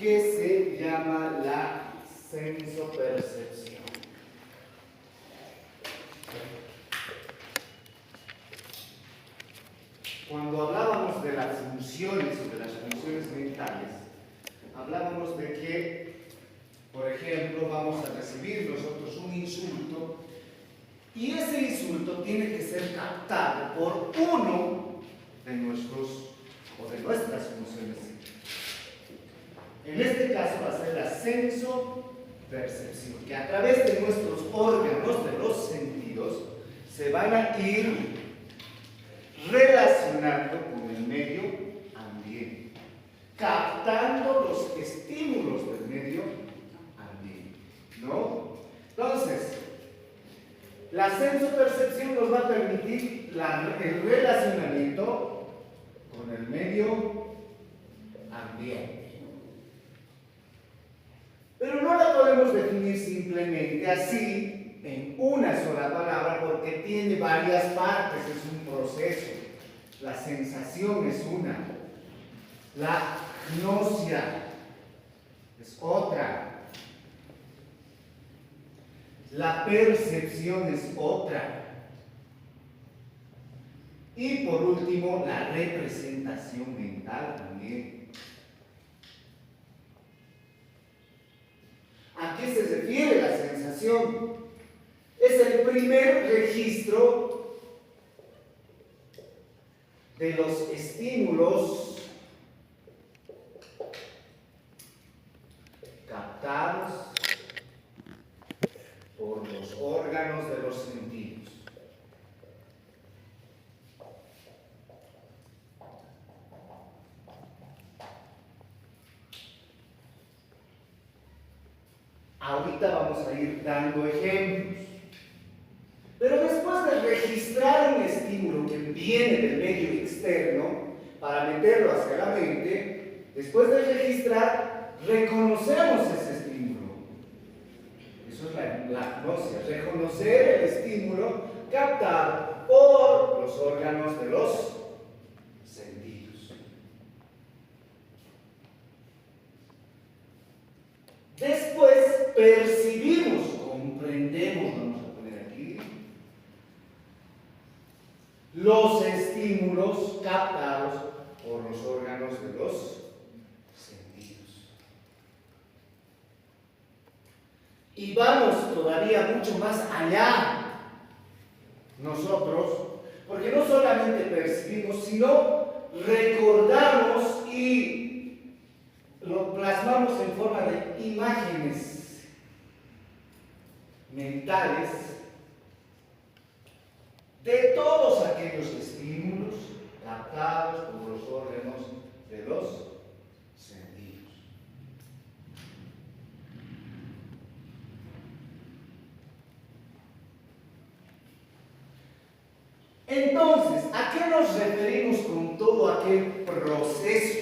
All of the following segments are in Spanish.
que se llama la sensopercepción. Cuando hablábamos de las funciones o de las funciones mentales, hablábamos de que, por ejemplo, vamos a recibir nosotros un insulto y ese insulto tiene que ser captado por uno de nuestros o de nuestras funciones. En este caso va a ser la sensopercepción, que a través de nuestros órganos, de los sentidos, se van a ir relacionando con el medio ambiente, captando los estímulos del medio ambiente, ¿no? Entonces, la sensopercepción nos va a permitir el relacionamiento con el medio ambiente. Pero no la podemos definir simplemente así, en una sola palabra, porque tiene varias partes, es un proceso. La sensación es una, la gnosia es otra, la percepción es otra, y por último, la representación mental también. ¿A qué se refiere la sensación? Es el primer registro de los estímulos captados por los órganos de los sentidos. Ahorita vamos a ir dando ejemplos. Pero después de registrar un estímulo que viene del medio externo para meterlo hacia la mente, después de registrar, reconocemos ese estímulo. Eso es la gnosia, reconocer el estímulo captado por los órganos de los sentidos. Después percibimos, comprendemos, vamos a poner aquí, los estímulos captados por los órganos de los sentidos. Y vamos todavía mucho más allá nosotros, porque no solamente percibimos, sino recordamos y lo plasmamos en forma de imágenes mentales de todos aquellos estímulos captados por los órganos de los sentidos. Entonces, ¿a qué nos referimos con todo aquel proceso?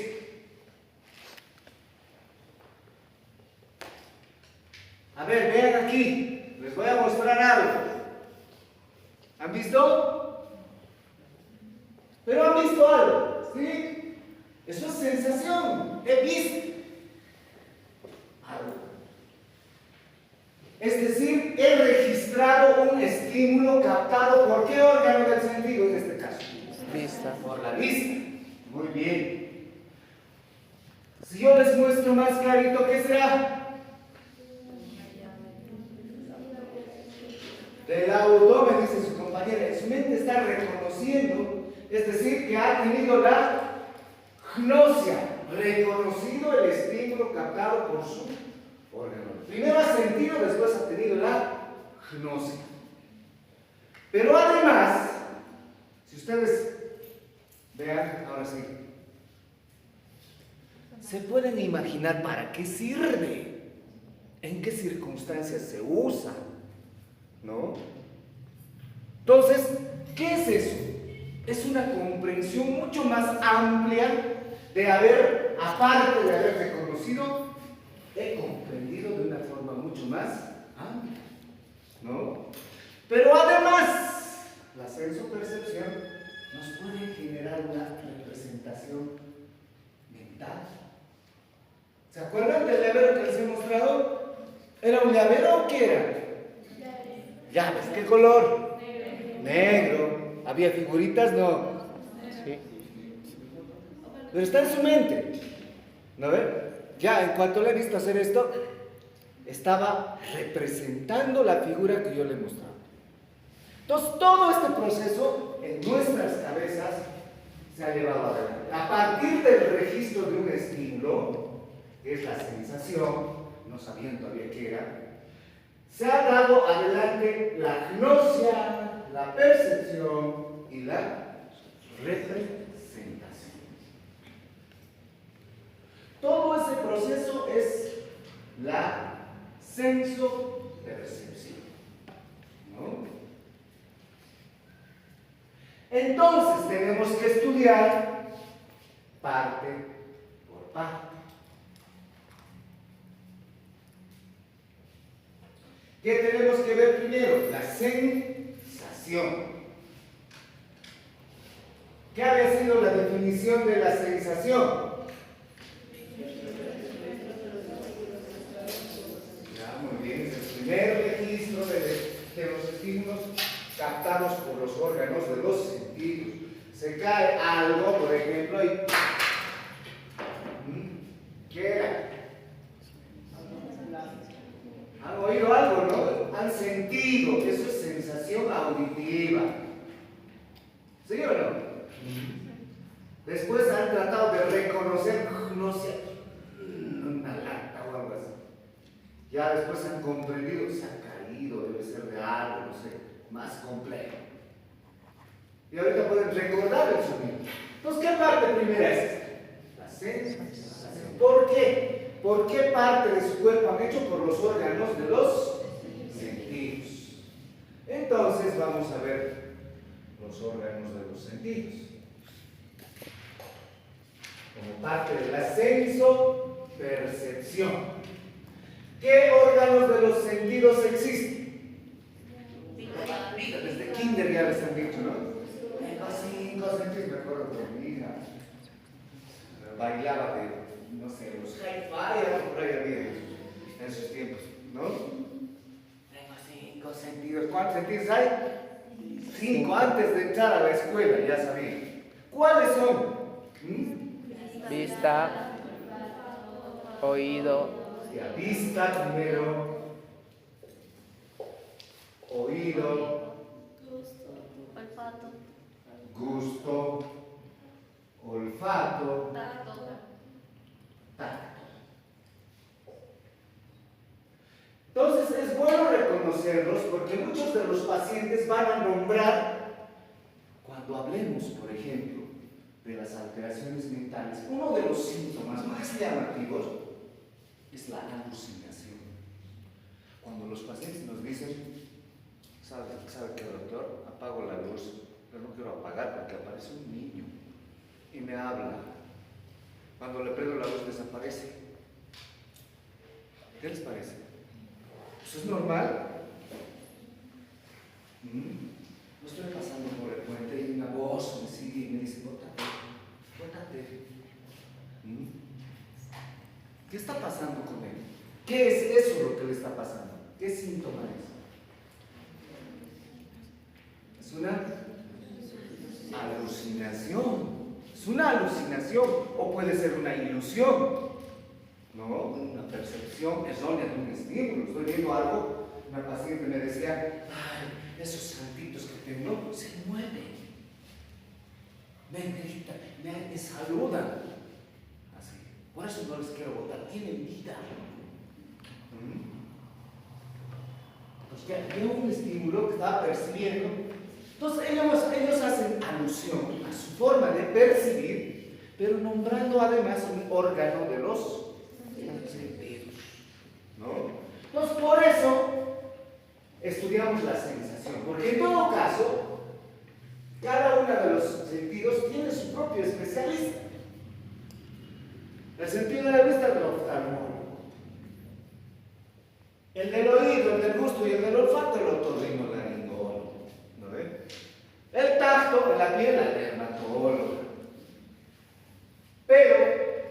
A ver, vean aquí, les voy a mostrar algo. ¿Han visto? Pero han visto algo, ¿sí? Eso es sensación, he visto algo. Es decir, he registrado un estímulo captado por qué órgano del sentido en este caso. Vista. Por la vista. Muy bien. Si yo les muestro más clarito, ¿qué será? Del abdomen, dice su compañera, su mente está reconociendo, es decir, que ha tenido la gnosia, reconocido el estímulo captado por su órgano. Primero ha sentido, después ha tenido la gnosia. Pero además, si ustedes vean, ahora sí, ¿se pueden imaginar para qué sirve? ¿En qué circunstancias se usa? ¿No? Entonces, ¿qué es eso? Es una comprensión mucho más amplia de haber, aparte de haber reconocido, he comprendido de una forma mucho más amplia, ¿no? Pero además, la sensopercepción nos puede generar una representación mental. ¿Se acuerdan del llavero que les he mostrado? ¿Era un llavero o qué era? Llaves. ¿Qué color? Negro. ¿Había figuritas? No. Sí. Pero está en su mente. ¿No ve? Ya, en cuanto le he visto hacer esto, estaba representando la figura que yo le he mostrado. Entonces, todo este proceso en nuestras cabezas se ha llevado adelante. A partir del registro de un estímulo, que es la sensación, no sabían todavía qué era, se ha dado adelante la gnosia, la percepción y la representación. Todo ese proceso es la senso-percepción, ¿no? Entonces tenemos que estudiar parte por parte. ¿Qué tenemos que ver primero? La sensación. ¿Qué había sido la definición de la sensación? Ya, muy bien, es el primer registro de los estímulos captados por los órganos de los sentidos. Se cae algo, por ejemplo, y ¿qué era? Han oído algo, ¿no? Han sentido. Eso es sensación auditiva. ¿Sí o no? Después han tratado de reconocer, no sé, una lata o algo así. Ya después han comprendido que se ha caído, debe ser de algo, no sé, más complejo. Y ahorita pueden recordar el sonido. Entonces, ¿qué parte primera es esta? La sensación. ¿Por qué? ¿Por qué parte de su cuerpo han hecho? Por los órganos de los sentidos. Entonces, vamos a ver los órganos de los sentidos. Como parte de la senso-percepción. ¿Qué órganos de los sentidos existen? Desde kinder ya les han dicho, ¿no? Tengo 5 sentidos, me acuerdo de mi hija. Bailaba de, no sé, los hi-fi, por ahí había en sus tiempos, ¿no? Tengo 5 sentidos. ¿Cuántos sentidos hay? 5. Antes de entrar a la escuela, ya sabía. ¿Cuáles son? Vista, oído, Vista primero, oído, gusto, olfato, tacto. Entonces es bueno reconocerlos porque muchos de los pacientes van a nombrar, cuando hablemos, por ejemplo, de las alteraciones mentales, uno de los síntomas más llamativos es la alucinación. Cuando los pacientes nos dicen, ¿sabe qué, doctor? Apago la luz, pero no quiero apagar porque aparece un niño y me habla. Cuando le prendo la luz desaparece. ¿Qué les parece? ¿Eso es normal? No estoy pasando por el puente y una voz me sigue y me dice, bótate. ¿Qué está pasando con él? ¿Qué es eso lo que le está pasando? ¿Qué síntoma es? Es una alucinación. Es una alucinación o puede ser una ilusión, ¿no? Una percepción errónea de un estímulo. Estoy viendo algo, una paciente me decía, ay, esos santitos que tengo se mueven, me gritan, me saludan. Así. Por eso no les quiero votar, tienen vida. Entonces, que había un estímulo que estaba percibiendo. Entonces, ellos hacen alusión a su forma de percibir, pero nombrando además un órgano de los sentidos, ¿no? Entonces, por eso estudiamos la sensación, porque en todo caso, cada uno de los sentidos tiene su propio especialista. El sentido de la vista es el oftalmólogo, el del oído, el del gusto y el del olfato, el otorrinolaringólogo, ¿no ve? El tacto, la piel, el dermatólogo. Pero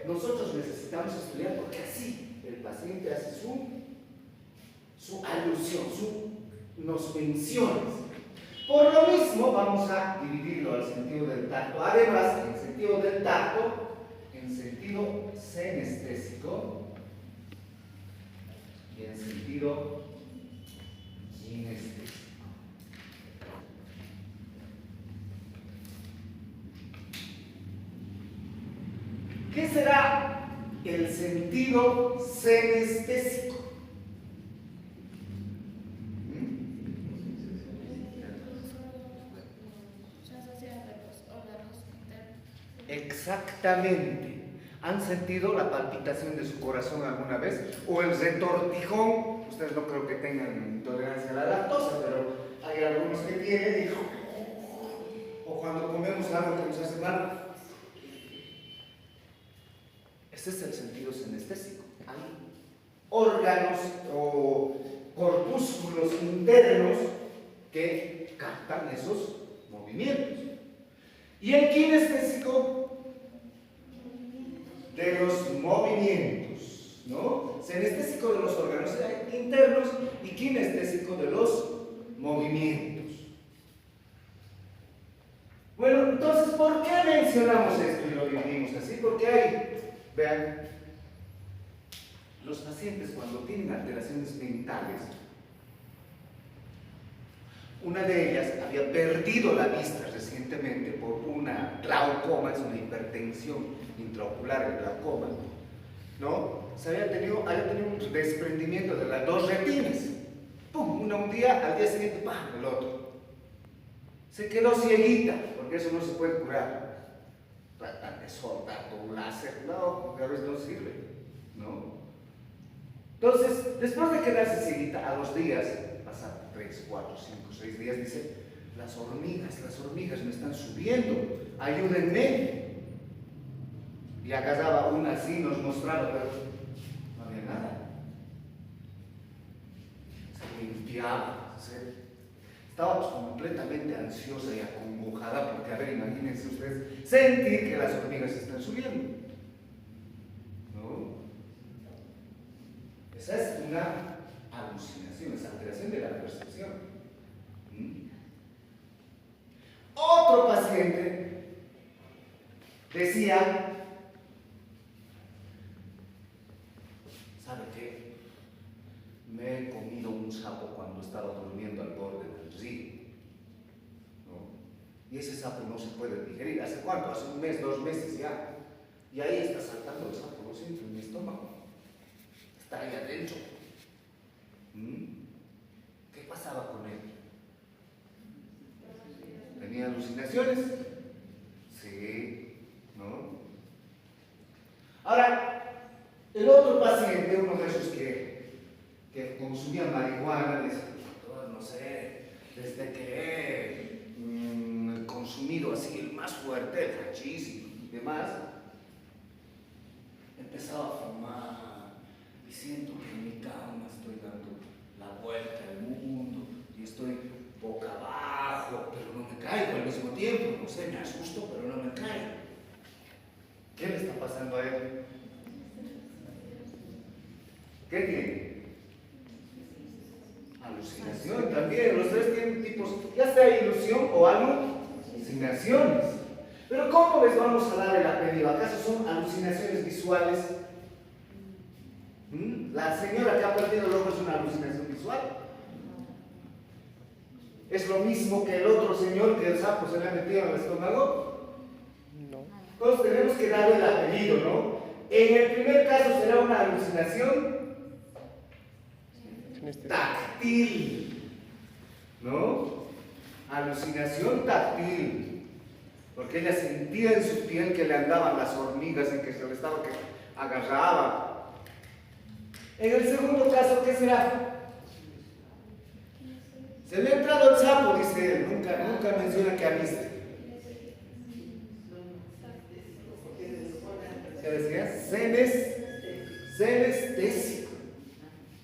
nosotros necesitamos necesitamos estudiar porque así el paciente hace su alusión, nos menciona. Por lo mismo vamos a dividirlo al sentido del tacto. Además, en sentido del tacto, en sentido senestésico y en sentido ginestésico. ¿Qué será el sentido senestésico? Exactamente. ¿Han sentido la palpitación de su corazón alguna vez? O el retortijón. Ustedes no creo que tengan intolerancia a la lactosa, pero hay algunos que tienen. O cuando comemos algo que nos hace mal. Ese es el sentido senestésico. Hay órganos o corpúsculos internos que captan esos movimientos. Y el kinestésico de los movimientos, ¿no? Senestésico de los órganos internos y kinestésico de los movimientos. Bueno, entonces, ¿por qué mencionamos esto y lo dividimos así? Porque hay, vean, los pacientes cuando tienen alteraciones mentales, una de ellas había perdido la vista recientemente por una glaucoma, es una hipertensión intraocular, el glaucoma, ¿no? Había tenido un desprendimiento de las dos retinas. ¡Pum! Una un día, al día siguiente, ¡pam! El otro. Se quedó cieguita, porque eso no se puede curar. Tratan de soldar con un láser, no, porque a veces no sirve, ¿no? Entonces, después de quedarse cieguita, a los días, pasan 3, 4, 5, 6 días, dice, las hormigas me están subiendo, ayúdenme. Y agarraba una así, nos mostraba, pero no había nada. Se limpiaba, estaba pues completamente ansiosa y acongojada, porque, a ver, imagínense ustedes, sentir que las hormigas se están subiendo, ¿no? Esa es una alucinación, es alteración de la percepción. Otro paciente decía, ¿sabe qué? Me he comido un sapo cuando estaba durmiendo al borde del río, ¿no? Y ese sapo no se puede digerir. ¿Hace cuánto? Hace 1 mes, 2 meses ya. Y ahí está saltando el sapo, lo siento, en mi estómago. Está ahí adentro. ¿Qué pasaba con él? ¿Tenía alucinaciones? Sí, ¿no? Ahora, el otro paciente, uno de esos que consumía marihuana, dice, no sé, desde que he consumido así el más fuerte, el hachís y demás, empezaba a fumar y siento que en mi cama estoy dando la vuelta al mundo y estoy boca abajo, pero no me caigo al mismo tiempo, no sé, me asusto, pero no me caigo. ¿Qué le está pasando a él? ¿Qué tiene? Alucinación también, los tres tienen tipos, ya sea ilusión o alucinaciones. Pero ¿cómo les vamos a dar el apellido? ¿Acaso son alucinaciones visuales? La señora que ha perdido el ojo es una alucinación visual. ¿Es lo mismo que el otro señor que el sapo se le ha metido en el estómago? No. Entonces tenemos que darle el apellido, ¿no? En el primer caso será una alucinación táctil, ¿no? Alucinación táctil, porque ella sentía en su piel que le andaban las hormigas, en que se le estaba, que agarraba. En el segundo caso, ¿qué será? Se le ha entrado el sapo, dice él, nunca menciona que ha visto. ¿Qué decía? Senestésico,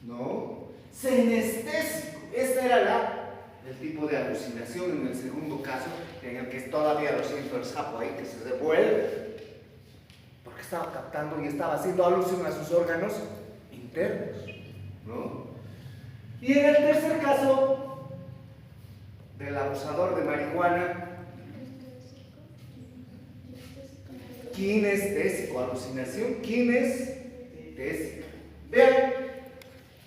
¿no? Senestésico, ese era el tipo de alucinación en el segundo caso, en el que todavía lo siento el sapo ahí que se devuelve. porque estaba captando y estaba haciendo alusión a sus órganos internos, ¿no? Y en el tercer caso del abusador de marihuana, kinestésico, alucinación kinestésica. Vean,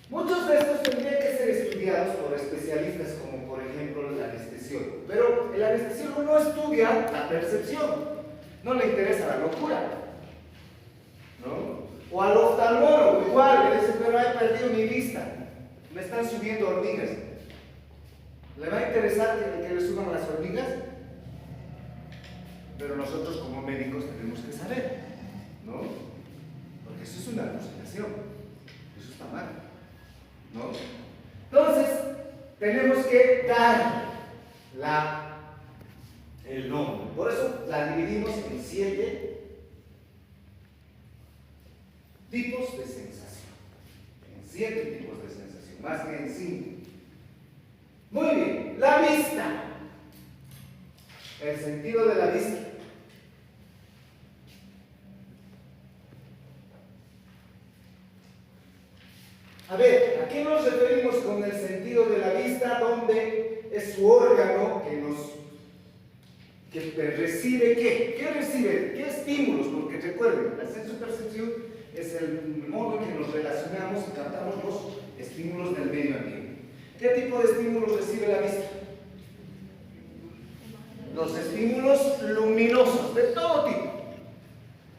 muchos de estos tendrían que ser estudiados por especialistas como por ejemplo el anestesiólogo, pero el anestesiólogo no estudia la percepción, no le interesa la locura, ¿no? O al oftalmólogo igual, le dice, pero he perdido mi vista, me están subiendo hormigas. ¿Le va a interesar que le suban las hormigas? Pero nosotros como médicos tenemos que saber, ¿no? Porque eso es una alucinación, eso está mal, ¿no? Entonces, tenemos que dar el nombre. Por eso la dividimos en 7 tipos de sensación. En 7 tipos de sensación, más que en 5. Muy bien, la vista. El sentido de la vista. A ver, ¿a qué nos referimos con el sentido de la vista? ¿Dónde es su órgano que recibe qué? ¿Qué recibe? ¿Qué estímulos? Porque recuerden, la sensopercepción es el modo en que nos relacionamos y captamos los estímulos del medio ambiente. ¿Qué tipo de estímulos recibe la vista? Los estímulos luminosos, de todo tipo.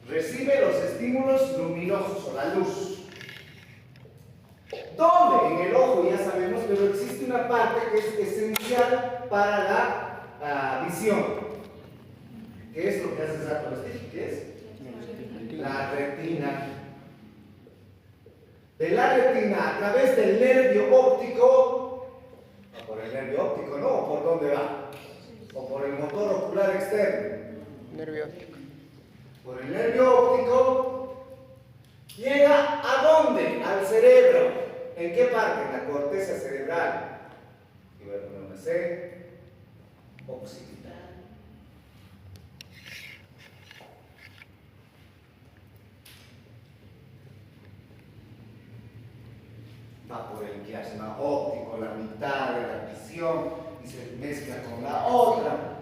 Recibe los estímulos luminosos o la luz. ¿Dónde? En el ojo, ya sabemos, pero existe una parte que es esencial para la visión. ¿Qué es lo que hace rato les dije? ¿Qué es? La retina. De la retina, a través del nervio óptico, no por el nervio óptico, no, ¿por dónde va? O por el motor ocular externo. Nervio óptico. Por el nervio óptico, llega ¿a dónde? Al cerebro. ¿En qué parte? En la corteza cerebral. Y voy a poner una C, occipital. Va por el quiasma óptico, la mitad de la visión, y se mezcla con la otra.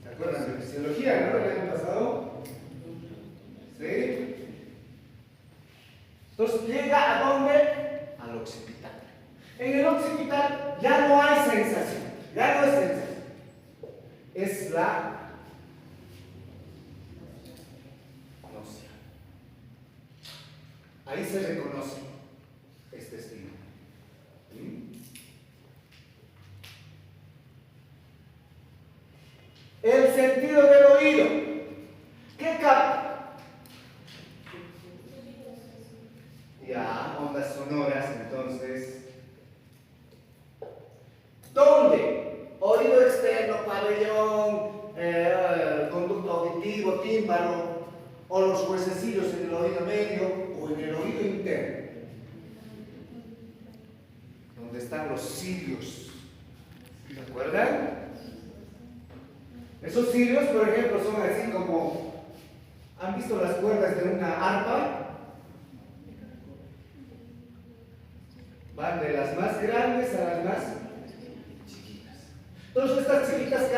¿Se acuerdan de fisiología, no? ¿El año pasado? ¿Sí? Entonces, ¿llega a dónde? Al occipital. En el occipital ya no hay sensación, ya no es sensación. Es la noción. Ahí se reconoce este estímulo. El sentido del oído. ¿Qué capta? Ya, ondas sonoras, entonces. ¿Dónde? Oído externo, pabellón, conducto auditivo, tímpano, o los huesecillos en el oído medio, o en el oído interno. Donde están los cilios. ¿Se acuerdan? Esos cilios, por ejemplo, son así como, ¿han visto las cuerdas de una arpa? Van de las más grandes a las más chiquitas. Entonces estas chiquitas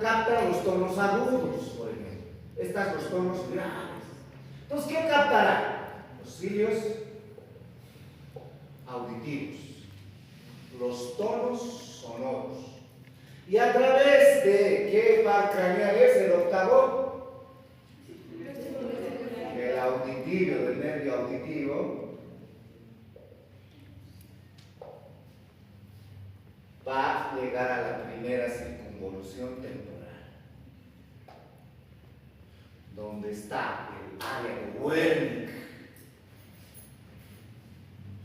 captan los tonos agudos, por ejemplo. Estas los tonos graves. Entonces, ¿qué captará? Los cilios auditivos, los tonos sonoros. ¿Y a través de qué par craneal es el octavo? El auditivo, del nervio auditivo. Va a llegar a la primera circunvolución temporal, donde está el área de Wernicke,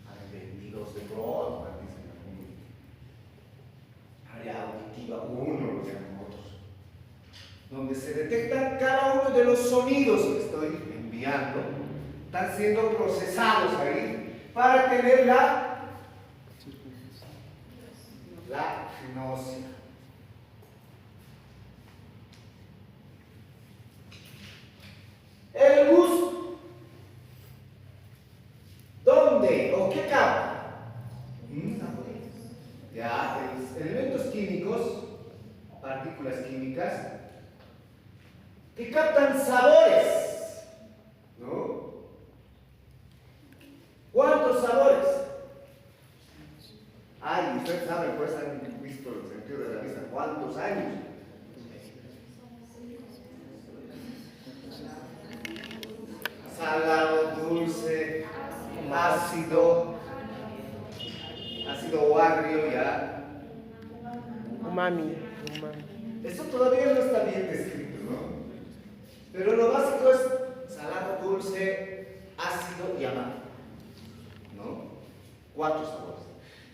área 22 de Brodmann, área auditiva 1, lo llaman otros, donde se detectan cada uno de los sonidos que estoy enviando, están siendo procesados ahí para tener la gnosia. El gusto. ¿qué capta? Ya, elementos químicos, partículas químicas, que captan sabores, ¿no? ¿Cuántos sabores? Ay, ustedes saben, pues han visto el sentido de la vista. ¿Cuántos años? Salado, dulce, ácido o agrio, ya. Umami. Esto todavía no está bien descrito, ¿no? Pero lo básico es salado, dulce, ácido y amargo, ¿no? 4 sabores.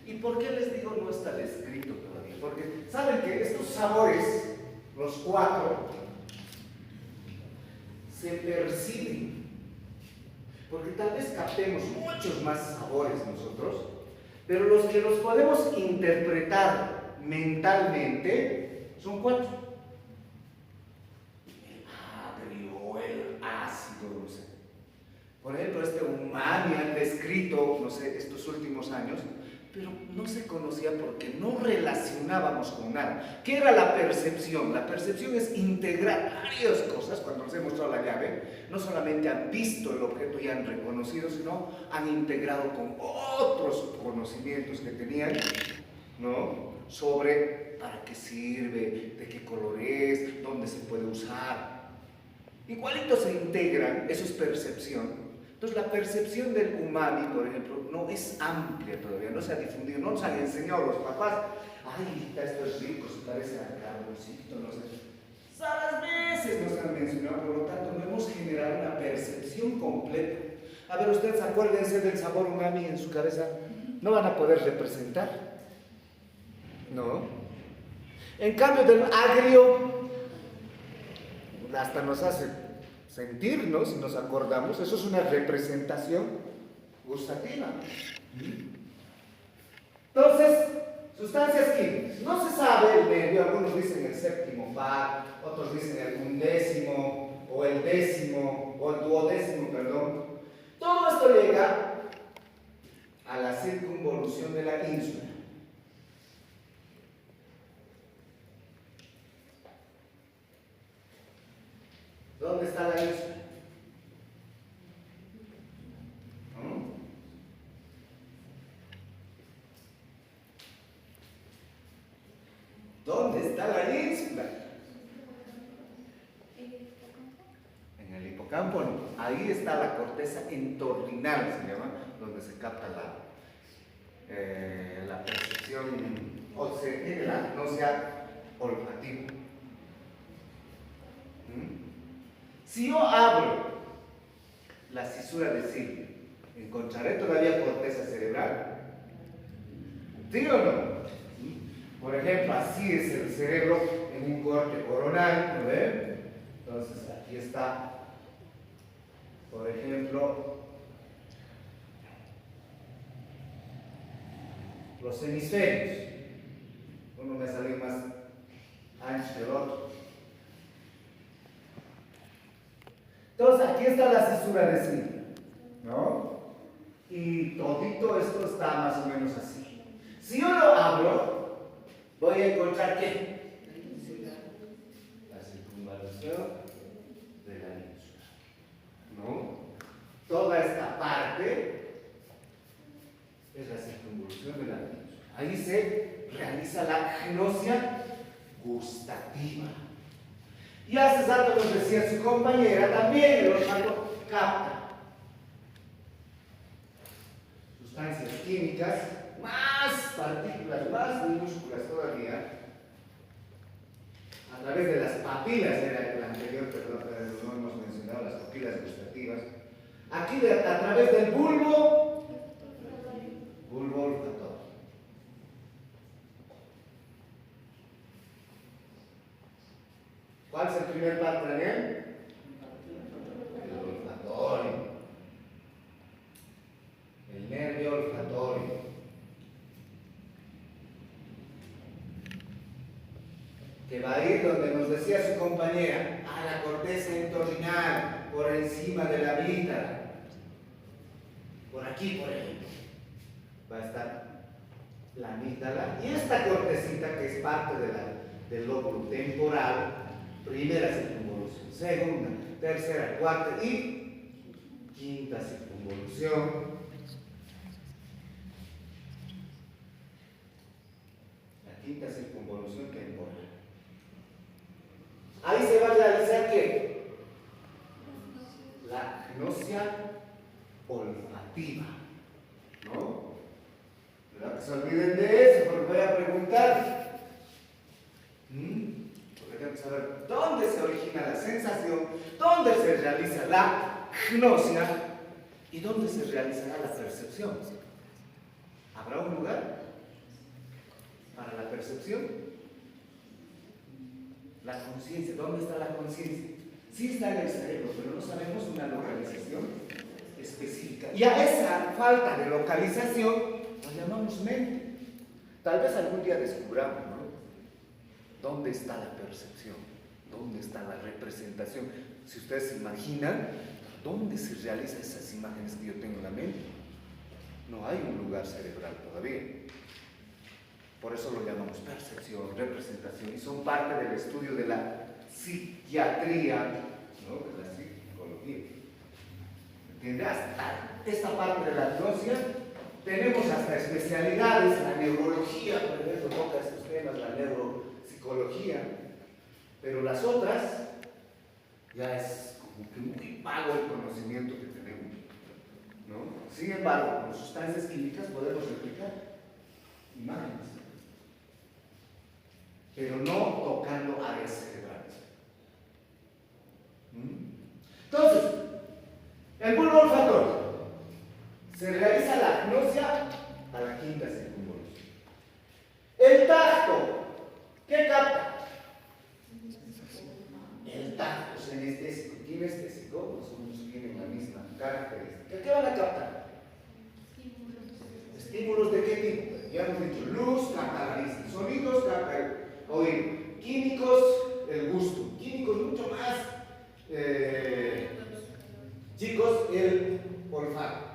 ¿Y por qué les digo no está descrito todavía? Porque saben que estos sabores, los 4, se perciben. Porque tal vez captemos muchos más sabores nosotros, pero los que los podemos interpretar mentalmente son 4. El agrio, el ácido, no sé. Por ejemplo, este umami han descrito, no sé, estos últimos años, pero no se conocía porque no relacionábamos con nada. ¿Qué era la percepción? La percepción es integrar varias cosas. Cuando nos he mostrado la llave, no solamente han visto el objeto y han reconocido, sino han integrado con otros conocimientos que tenían, ¿no? Sobre para qué sirve, de qué color es, dónde se puede usar. Igualito se integran, eso es percepción. Entonces la percepción del umami, por ejemplo, no es amplia todavía, no se ha difundido, no nos han enseñado los papás. Ay, esto es rico, se parece a carboncito, no sé. Salas veces nos han mencionado, por lo tanto no hemos generado una percepción completa. A ver, ustedes acuérdense del sabor umami en su cabeza, no van a poder representar, ¿no? En cambio del agrio, hasta nos hace sentirnos, si nos acordamos, eso es una representación gustativa. Entonces, sustancias químicas. No se sabe el medio, algunos dicen el séptimo par, otros dicen el undécimo, o el décimo, o el duodécimo, perdón. Todo esto llega a la circunvolución de la ínsula. ¿Dónde está la ínsula? ¿Dónde está la ínsula? En el hipocampo, no. Ahí está la corteza entorrinal, se llama, donde se capta la percepción, o se tiene la náusea olfativa. Si yo abro la cisura de Silvia, ¿encontraré todavía corteza cerebral? ¿Sí o no? Por ejemplo, así es el cerebro en un corte coronal, ¿no ven? Entonces aquí está, por ejemplo, los hemisferios. Uno me salió más ancho que el otro. Entonces aquí está la cisura de Silvia, ¿no? Y todito esto está más o menos así. Si yo lo abro, voy a encontrar ¿qué? La circunvalación de la ínsula, ¿no? Toda esta parte es la circunvolución de la ínsula. Ahí se realiza la gnosia gustativa. Y hace rato nos decía su compañera, también el olfato capta sustancias químicas, más partículas, más minúsculas todavía, a través de las papilas, era el anterior, perdón, no hemos mencionado las papilas gustativas. Aquí a través del bulbo olfatorio. ¿Cuál es el primer par craneal? El olfatorio. El nervio olfatorio. Que va a ir donde nos decía su compañera, a la corteza entorrinal, por encima de la amígdala. Por aquí, por ejemplo. va a estar la amígdala y esta cortecita que es parte del lóbulo temporal, primera circunvolución, segunda, tercera, cuarta y quinta circunvolución. La quinta circunvolución temporal. Ahí se va a realizar ¿qué? La agnosia olfativa, ¿no? ¿Verdad? Que se olviden de eso, porque voy a preguntar. Porque tengo que saber dónde se origina la sensación, dónde se realiza la agnosia y dónde se realizará la percepción. ¿Habrá un lugar para la percepción? La conciencia, ¿dónde está la conciencia? Sí está en el cerebro, pero no sabemos una localización específica. Y a esa falta de localización la llamamos mente. Tal vez algún día descubramos, ¿no? ¿Dónde está la percepción? ¿Dónde está la representación? Si ustedes se imaginan, ¿dónde se realizan esas imágenes que yo tengo en la mente? No hay un lugar cerebral todavía. Por eso lo llamamos percepción, representación, y son parte del estudio de la psiquiatría, ¿no? De la psicología. ¿Entiendes? Hasta esta parte de la agnosia tenemos hasta especialidades, la neurología, por ejemplo, toca estos temas, la neuropsicología, pero las otras ya es como que muy vago el conocimiento que tenemos, ¿no? Sin embargo, con sustancias químicas podemos replicar imágenes, pero no tocando áreas cerebrales. Entonces, el bulbo olfatorio se realiza la agnosia a la quinta circunvolución. El tacto, ¿qué capta? El tacto senestésico, kinestésico, más o menos tienen la misma característica. ¿Qué van a captar? ¿Estímulos de qué tipo? Ya hemos dicho, luz, capta la vista, sonidos, capta el oído, químicos, el gusto, químicos mucho más chicos, el olfato.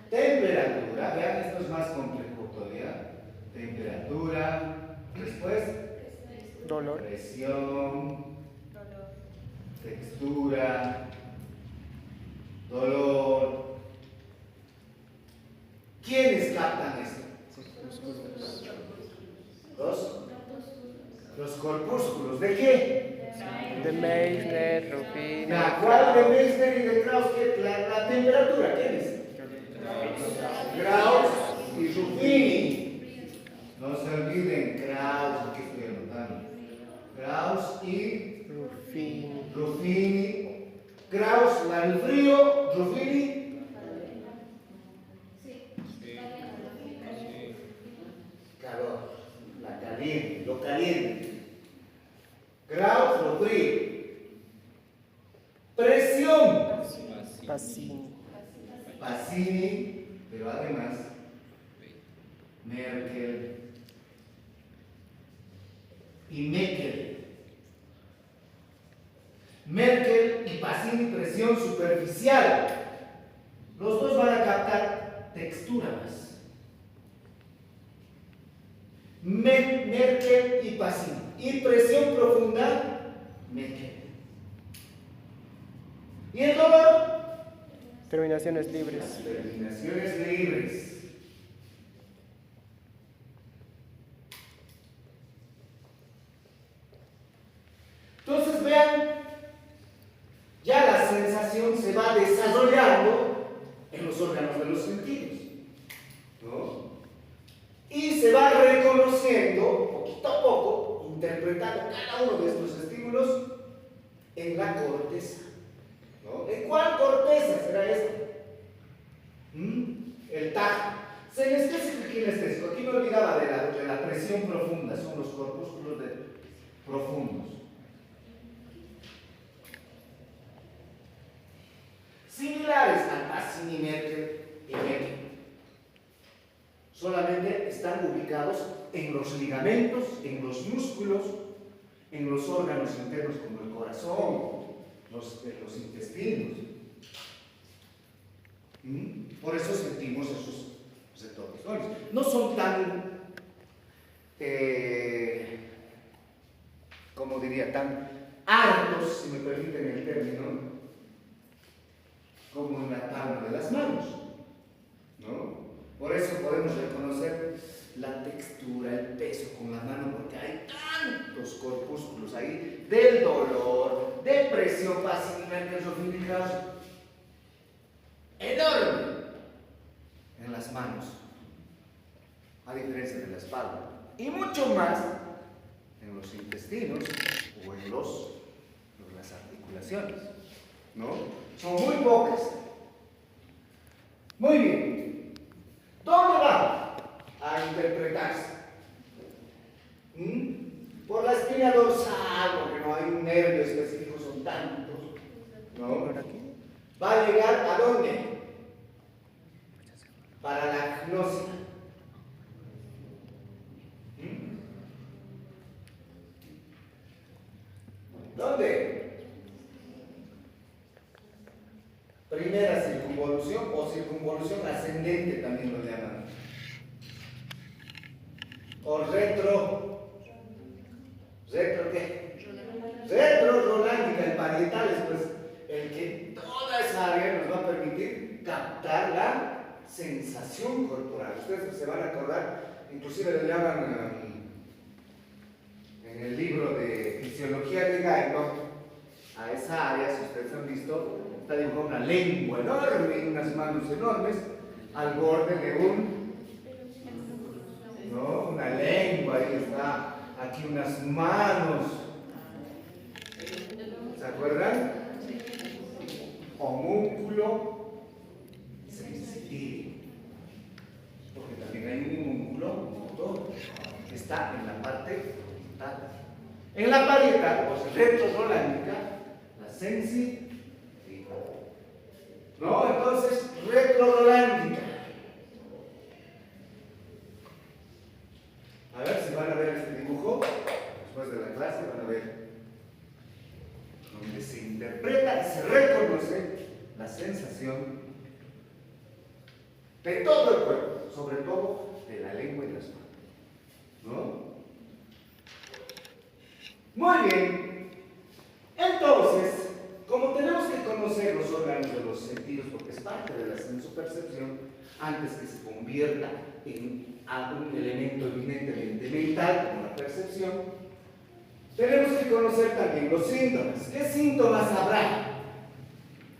Temperatura, vean, esto es más complejo todavía. Temperatura, después dolor, presión, textura, dolor. ¿Quiénes captan esto? Los corpúsculos. ¿De qué? de Meissner, Ruffini. ¿Cuál de Meissner y de Krauss? La temperatura, ¿quién es? Krauss y Ruffini. No se olviden, Krauss, aquí estoy anotando. Krauss y Ruffini. Krauss, la del frío, Ruffini. Calor, la caliente, lo caliente. Krauss, lo frío. Presión. Pacini, pero además Merkel y Meckel. Merkel y Pacini, presión superficial. Los dos van a captar texturas. Merkel y Pacini. Y presión profunda, Meckel. ¿Y el dolor? Terminaciones libres. Las terminaciones libres. Entonces vean, ya la sensación se va desarrollando en los órganos de los sentidos, ¿no? Y se va reconociendo poquito a poco, interpretando cada uno de estos estímulos en la corteza, ¿no? ¿En cuál corteza será esta? El tacto. Senestésico y kinestésico. Aquí me olvidaba de la presión profunda, son los corpúsculos profundos. Similares al Pacini, Merkel y Meckel. Solamente están ubicados en los ligamentos, en los músculos, en los órganos internos como el corazón, los intestinos. Por eso sentimos esos los retortijones. No son tan, como diría, tan hartos, si me permiten el término, como en la palma de las manos, ¿no? Por eso podemos reconocer la textura, el peso con la mano, porque hay tantos corpúsculos ahí del dolor, de presión fácilmente sofisticados, enorme en las manos, a diferencia de la espalda, y mucho más en los intestinos o en las articulaciones, ¿no? Son muy pocas. Muy bien. ¿Dónde va a interpretarse? Por la espina dorsal, porque no hay un nervio específico, son tantos, ¿no? ¿Va a llegar a dónde? Para la agnosia. ¿Dónde? Primera circunvolución o circunvolución ascendente también lo llaman. O retro ¿qué? Retrorolángica, el parietal es pues el que toda esa área nos va a permitir captar la sensación corporal. Ustedes se van a acordar, inclusive le llaman en el libro de Fisiología de Guyton, a esa área, si ustedes han visto, está dibujada una lengua enorme y unas manos enormes al borde de una lengua, ahí está, aquí unas manos. ¿Se acuerdan? Homúnculo sensitivo. Porque también hay un homúnculo motor que está en la parte frontal. En la parietal, o retrorolángica, la sensibilidad. ¿No? Entonces, retrorolángica. A ver si van a ver este dibujo. Después de la clase van a ver donde se interpreta y se reconoce la sensación de todo el cuerpo, sobre todo de la lengua y las manos. ¿No? Muy bien. Entonces, como tenemos que conocer los órganos de los sentidos, porque es parte de la sensopercepción, antes que se convierta en algún elemento eminentemente mental, como la percepción, tenemos que conocer también los síntomas. ¿Qué síntomas habrá?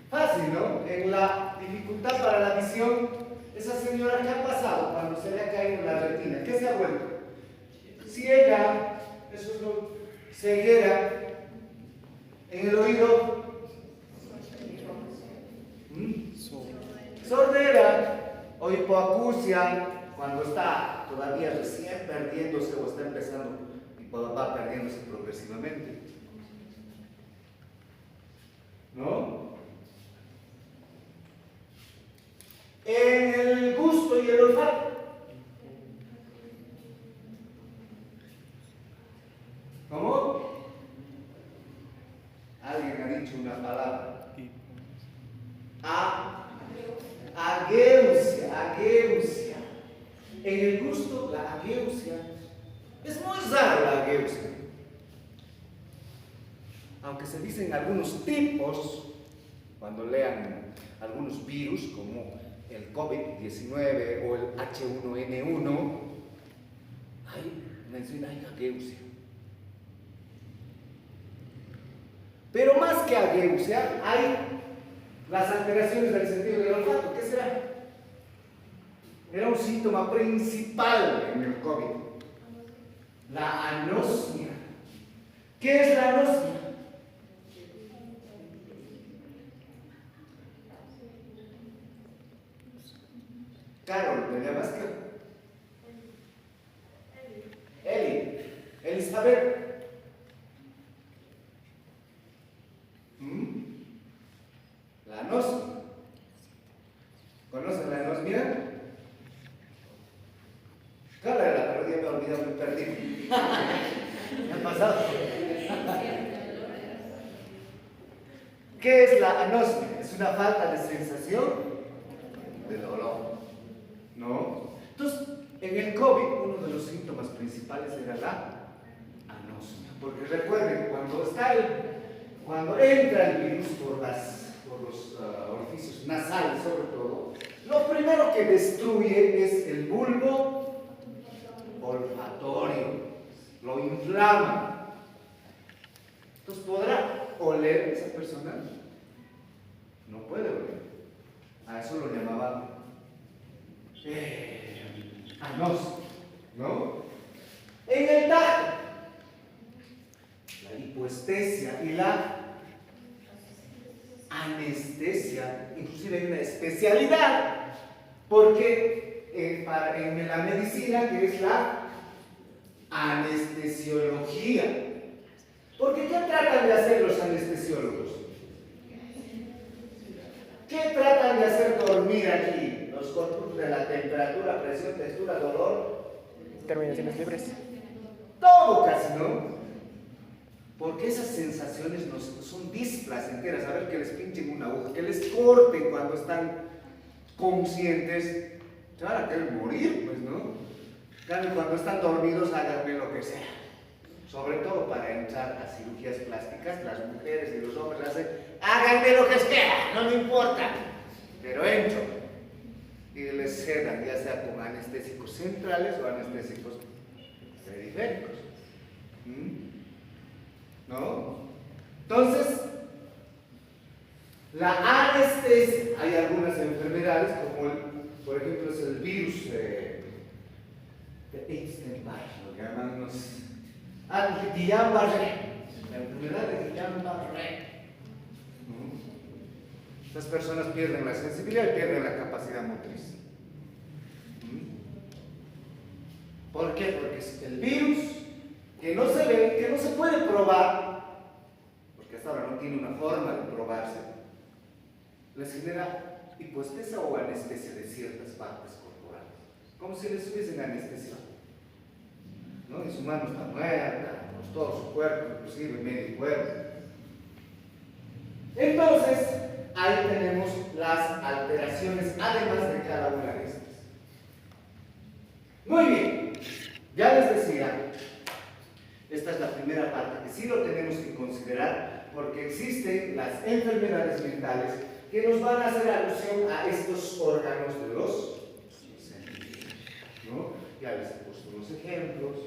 Fácil, ¿no? En la dificultad para la visión, esa señora, ¿qué ha pasado cuando se le ha caído la retina? ¿Qué se ha vuelto? Ciega, eso es lo ceguera. En el oído, sordera o hipoacusia, cuando está todavía recién perdiéndose o está empezando y va perdiéndose progresivamente. ¿No? En el gusto y el olfato. ¿Cómo? Alguien ha dicho una palabra. Ageusia. En el gusto, la ageusia. Es muy raro la ageusia. Aunque se dicen algunos tipos, cuando lean algunos virus, como el COVID-19 o el H1N1, menciona ageusia. Pero más que ageusia, hay las alteraciones del sentido del olfato. ¿Qué será? Era un síntoma principal en el COVID. La anosmia. ¿Qué es la anosmia? Carol, ¿me llamas qué? Eli. Elizabeth. La anosmia. ¿Conocen la anosmia? Cárgala, pero ya me he olvidado, me perdí. Me ha pasado. ¿Qué es la anosmia? Es una falta de sensación de dolor, ¿no? En el COVID, uno de los síntomas principales era la anosmia. Porque recuerden, cuando entra el virus por los orificios nasales, sobre todo, lo primero que destruye es el bulbo olfatorio, lo inflama. Entonces, ¿podrá oler esa persona? No puede oler. A eso lo llamaban anosmia, ¿no? En el tacto, la hipoestesia y la anestesia, inclusive hay una especialidad, porque en la medicina, que es la anestesiología. Porque ¿qué tratan de hacer los anestesiólogos? ¿Qué tratan de hacer dormir aquí? Los controles de la temperatura, presión, textura, dolor. Terminaciones libres. Todo casi, ¿no? Porque esas sensaciones son displacenteras. A ver, que les pinchen una aguja, que les corten cuando están conscientes. Se van a querer morir, pues, ¿no? Claro, cuando están dormidos, háganme lo que sea. Sobre todo para entrar a cirugías plásticas, las mujeres y los hombres hacen, háganme lo que sea, no me importa, pero entro. Y les sedan, ya sea con anestésicos centrales o anestésicos periféricos. ¿No? Entonces, la anestesia, hay algunas enfermedades como por ejemplo, es el virus de Epstein-Barr, lo que llaman Guillain-Barré, la enfermedad de Guillain-Barré. Estas personas pierden la sensibilidad y pierden la capacidad motriz. ¿Por qué? Porque es el virus que no se ve, que no se puede probar, porque hasta ahora no tiene una forma de probarse, les genera hipoestesia o anestesia de ciertas partes corporales, como si les hubiesen anestesia, ¿no? Y su mano está muerta, pues todo su cuerpo, inclusive medio cuerpo. Entonces, ahí tenemos las alteraciones, además de cada una de estas. Muy bien, ya les decía, esta es la primera parte que sí lo tenemos que considerar, porque existen las enfermedades mentales que nos van a hacer alusión a estos órganos de los sentidos, ¿no? Ya les he puesto unos ejemplos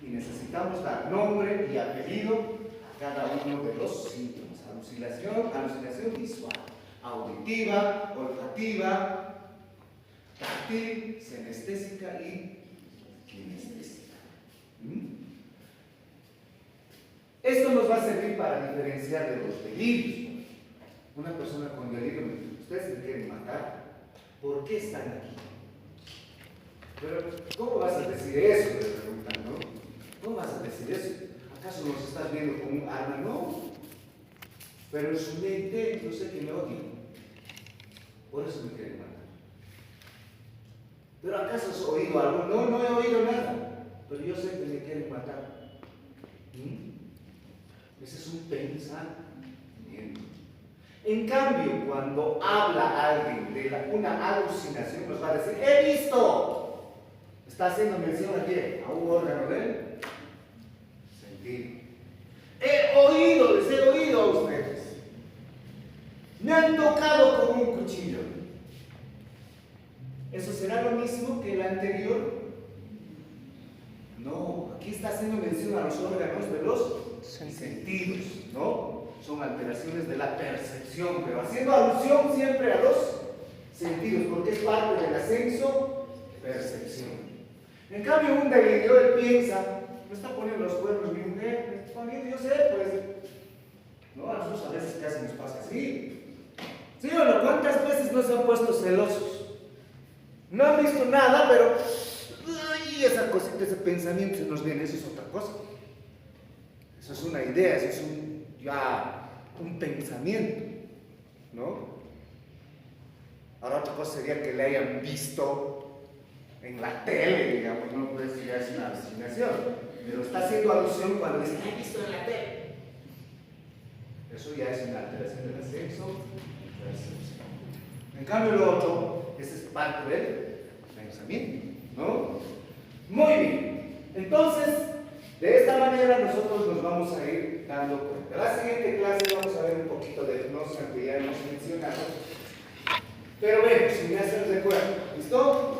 y necesitamos dar nombre y apellido a cada uno de los síntomas. Alucinación visual, auditiva, olfativa, táctil, senestésica y kinestésica. Esto nos va a servir para diferenciar de los delirios. Una persona con delirio, ustedes me quieren matar, ¿por qué están aquí? Pero, ¿cómo vas a decir eso? Me preguntan, ¿no? ¿Cómo vas a decir eso? ¿Acaso nos estás viendo como un arma? No. Pero en su mente, yo sé que me odian. Por eso me quieren matar. ¿Pero acaso has oído algo? No, no he oído nada. Pero yo sé que me quieren matar. Ese es un pensamiento. En cambio, cuando habla alguien de una alucinación, nos va a decir, he visto. Está haciendo mención a qué? A un órgano del sentido. He oído, les he oído a ustedes. Me han tocado con un cuchillo. ¿Eso será lo mismo que el anterior? No, aquí está haciendo mención a los órganos de los sentidos, ¿no? Son alteraciones de la percepción, pero haciendo alusión siempre a los sentidos, porque es parte del ascenso percepción. En cambio, un delirio, él piensa, me está poniendo los cuernos mi mujer, me está poniendo, yo sé, pues, no, a nosotros a veces casi nos pasa así. ¿Sí o no? ¿Cuántas veces no se han puesto celosos? No han visto nada, pero ay, esa cosita, ese pensamiento se nos viene, eso es otra cosa. Eso es una idea, eso es un pensamiento, ¿no? Ahora otra cosa sería que le hayan visto en la tele, digamos, no, pues ya es una alucinación, pero está haciendo alusión cuando dice, he visto en la tele. Eso ya es una alteración del ascenso. En cambio lo otro, esa es parte del pensamiento, ¿no? Muy bien. Entonces, de esta manera nosotros nos vamos a ir dando cuenta. La siguiente clase vamos a ver un poquito de hipnosis que ya hemos mencionado. Pero bueno, si me hacen recuerdo, ¿listo?